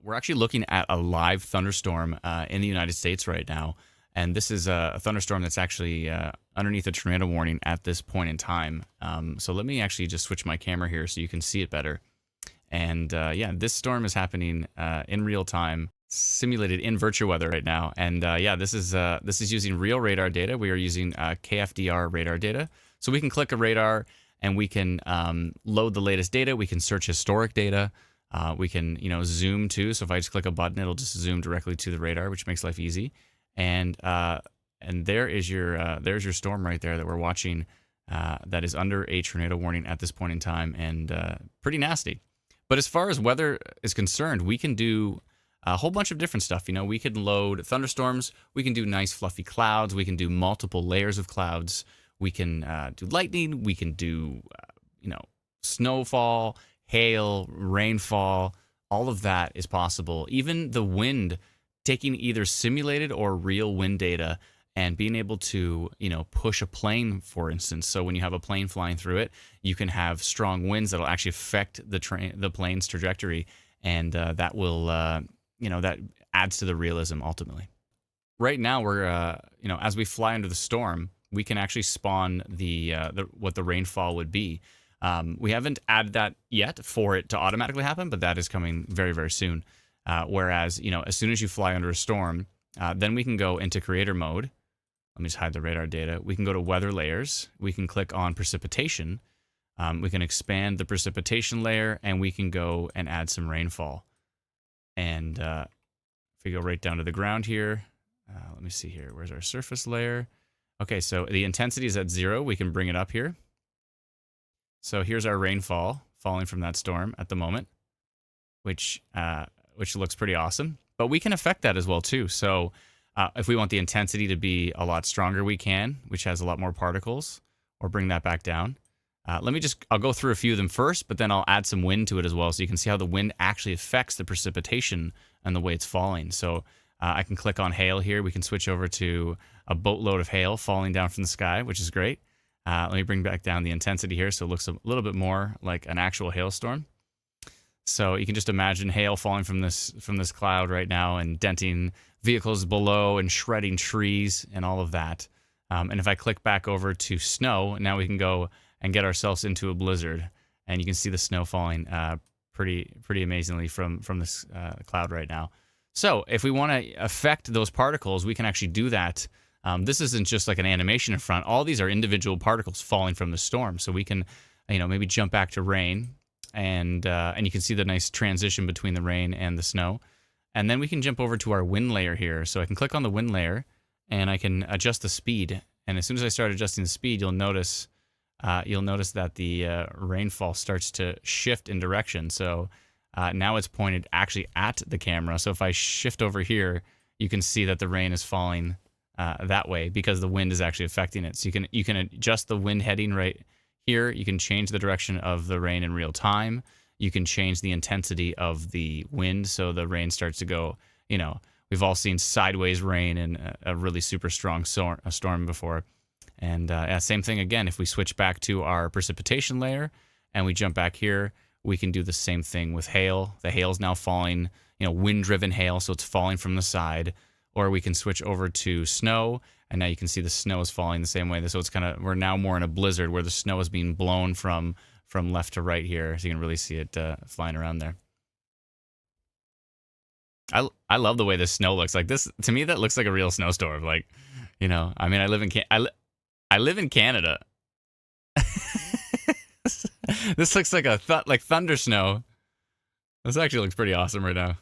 we're actually looking at a live thunderstorm in the United States right now. And this is a thunderstorm that's actually underneath a tornado warning at this point in time. So let me actually just switch my camera here so you can see it better. And yeah, this storm is happening in real time, simulated in Virtuweather right now. And yeah, this is using real radar data. We are using KFDR radar data. So we can click a radar and we can load the latest data. We can search historic data. We can, zoom too. So if I just click a button, it'll just zoom directly to the radar, which makes life easy. And there's your storm right there that we're watching. That is under a tornado warning at this point in time, and pretty nasty. But as far as weather is concerned, we can do a whole bunch of different stuff. We can load thunderstorms. We can do nice fluffy clouds. We can do multiple layers of clouds. We can do lightning. We can do, snowfall, hail, rainfall. All of that is possible. Even the wind, taking either simulated or real wind data and being able to, push a plane, for instance. So when you have a plane flying through it, you can have strong winds that'll actually affect the plane's trajectory, and that will, that adds to the realism ultimately. Right now, we're, as we fly under the storm, we can actually spawn what the rainfall would be. We haven't added that yet for it to automatically happen, but that is coming very, very soon. Whereas, as soon as you fly under a storm, then we can go into creator mode. Let me just hide the radar data. We can go to weather layers. We can click on precipitation. We can expand the precipitation layer, and we can go and add some rainfall. And if we go right down to the ground here, let me see here. Where's our surface layer? Okay, so the intensity is at 0. We can bring it up here. So here's our rainfall falling from that storm at the moment, which looks pretty awesome. But we can affect that as well too. So if we want the intensity to be a lot stronger, we can, which has a lot more particles, or bring that back down. I'll go through a few of them first, but then I'll add some wind to it as well, so you can see how the wind actually affects the precipitation and the way it's falling. So I can click on hail here. We can switch over to a boatload of hail falling down from the sky, which is great. Let me bring back down the intensity here so it looks a little bit more like an actual hailstorm. So you can just imagine hail falling from this cloud right now and denting vehicles below and shredding trees and all of that. And if I click back over to snow, now we can go and get ourselves into a blizzard. And you can see the snow falling pretty amazingly from this cloud right now. So if we want to affect those particles, we can actually do that. This isn't just like an animation in front. All these are individual particles falling from the storm. So we can, maybe jump back to rain, and you can see the nice transition between the rain and the snow. And then we can jump over to our wind layer here. So I can click on the wind layer, and I can adjust the speed. And as soon as I start adjusting the speed, you'll notice that the rainfall starts to shift in direction. So now it's pointed actually at the camera. So if I shift over here, you can see that the rain is falling that way because the wind is actually affecting it. So you can adjust the wind heading right here. You can change the direction of the rain in real time. You can change the intensity of the wind, so the rain starts to go, we've all seen sideways rain in a really super strong storm before. And same thing again, if we switch back to our precipitation layer and we jump back here, we can do the same thing with hail. The hail's now falling, wind-driven hail, so it's falling from the side. Or we can switch over to snow, and now you can see the snow is falling the same way. So it's we're now more in a blizzard where the snow is being blown from left to right here, so you can really see it flying around there. I love the way this snow looks. Like this, to me, that looks like a real snowstorm. Like, I live in Canada. This looks like like thunder snow. This actually looks pretty awesome right now.